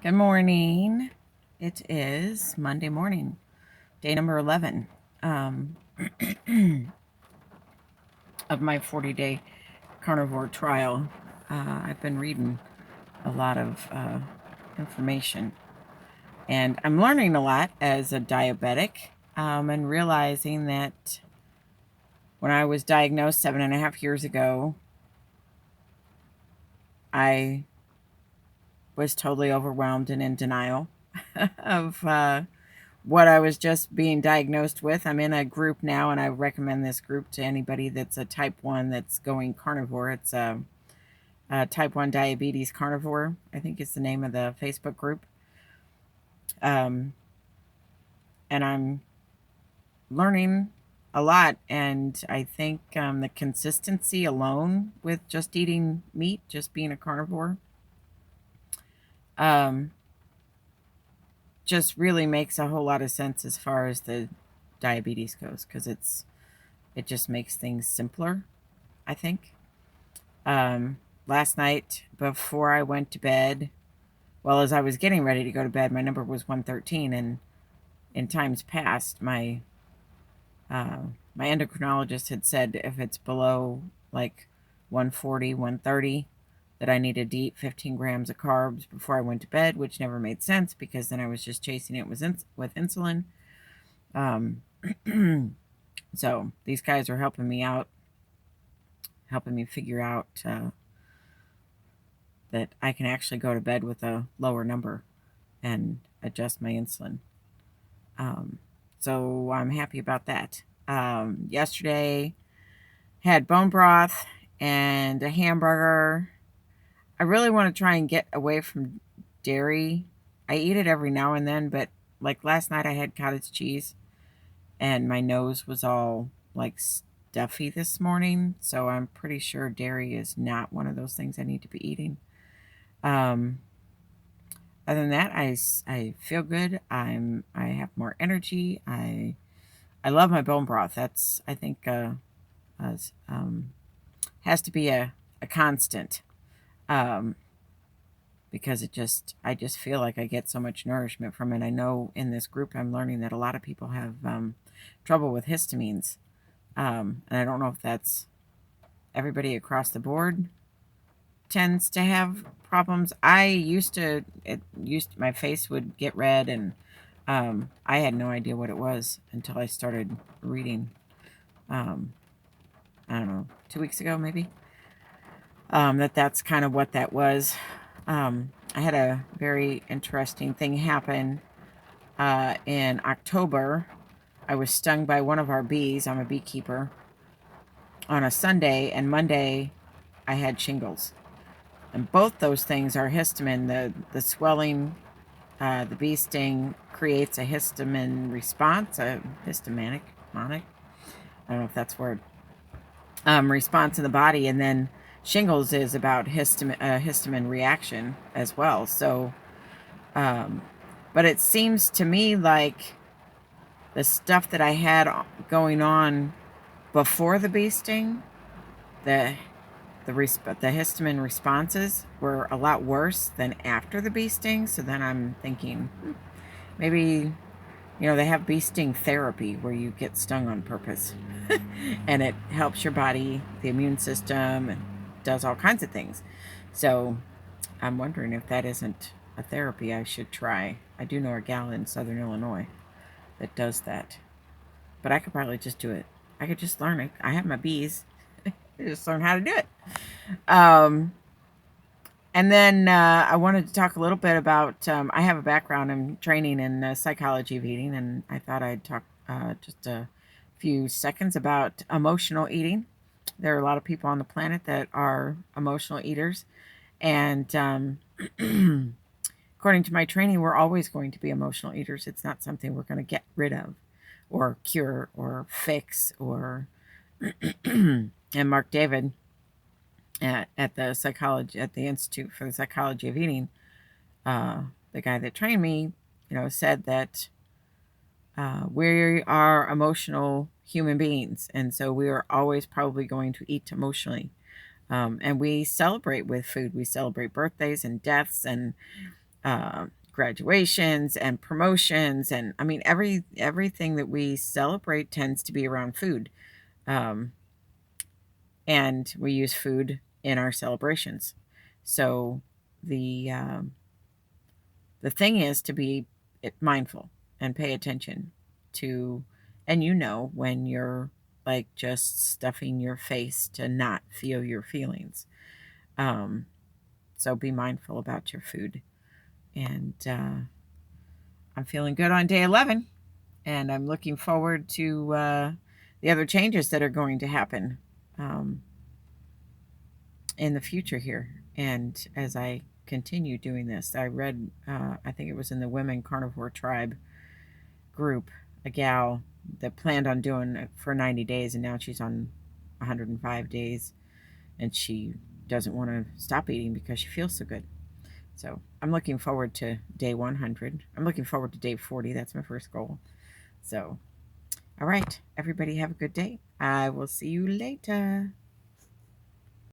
Good morning. It is Monday morning, day number 11 um, of my 40-day carnivore trial. I've been reading a lot of information, and I'm learning a lot as a diabetic, and realizing that when I was diagnosed 7.5 years ago, I was totally overwhelmed and in denial of what I was just being diagnosed with. I'm in a group now, and I recommend this group to anybody that's a type 1 that's going carnivore. It's a type 1 diabetes carnivore, I think is the name of the Facebook group. Um, and I'm learning a lot, and I think the consistency alone with just eating meat, just being a carnivore, um, just really makes a whole lot of sense as far as the diabetes goes, because it just makes things simpler, I think. Last night before I went to bed, well, as I was getting ready to go to bed, my number was 113, and in times past, uh, my endocrinologist had said if it's below like 140, 130, that I needed to eat 15 grams of carbs before I went to bed, which never made sense because then I was just chasing it with insulin. Um, so these guys are helping me out, helping me figure out that I can actually go to bed with a lower number and adjust my insulin. Um, so I'm happy about that. Yesterday, had bone broth and a hamburger. I really want to try and get away from dairy. I eat it every now and then, but like last night I had cottage cheese and my nose was all like stuffy this morning. So I'm pretty sure dairy is not one of those things I need to be eating. Um, Other than that, I feel good. I have more energy. I love my bone broth. That's, I think, as, has to be a constant, um, because I just feel like I get so much nourishment from it. I know in this group I'm learning that a lot of people have trouble with histamines, and I don't know if that's everybody across the board tends to have problems. I used to, my face would get red, and I had no idea what it was until I started reading. Um, I don't know, 2 weeks ago maybe. That's kind of what that was. I had a very interesting thing happen in October. I was stung by one of our bees. I'm a beekeeper. On a Sunday, and Monday I had shingles. And both those things are histamine. The swelling, the bee sting creates a histamine response, a histaminic, monic, I don't know if that's a word, response in the body. And then shingles is about histamine reaction as well. So, but it seems to me like the stuff that I had going on before the bee sting, the the histamine responses were a lot worse than after the bee sting. So then I'm thinking maybe, they have bee sting therapy where you get stung on purpose and it helps your body, the immune system, and does all kinds of things. So I'm wondering if that isn't a therapy I should try. I do know a gal in Southern Illinois that does that, but I could probably just do it. I could just learn it. I have my bees. Just learn how to do it. Um, and then I wanted to talk a little bit about, I have a background in training in psychology of eating, and I thought I'd talk just a few seconds about emotional eating. There are a lot of people on the planet that are emotional eaters, and according to my training, we're always going to be emotional eaters. It's not something we're going to get rid of or cure or fix or and Mark David at the Institute for the Psychology of Eating, the guy that trained me, said that we are emotional human beings, and so we are always probably going to eat emotionally. And we celebrate with food. We celebrate birthdays and deaths, and graduations and promotions, and I mean everything that we celebrate tends to be around food. Um, and we use food in our celebrations. So the um, the thing is to be mindful and pay attention to, and when you're like just stuffing your face to not feel your feelings. Um, so be mindful about your food. And I'm feeling good on day 11, and I'm looking forward to the other changes that are going to happen um, in the future here. And as I continue doing this, I read, I think it was in the Women Carnivore Tribe group, a gal that planned on doing it for 90 days, and now she's on 105 days, and she doesn't want to stop eating because she feels so good. So I'm looking forward to day 100. I'm looking forward to day 40. That's my first goal. So, all right, everybody have a good day. I will see you later.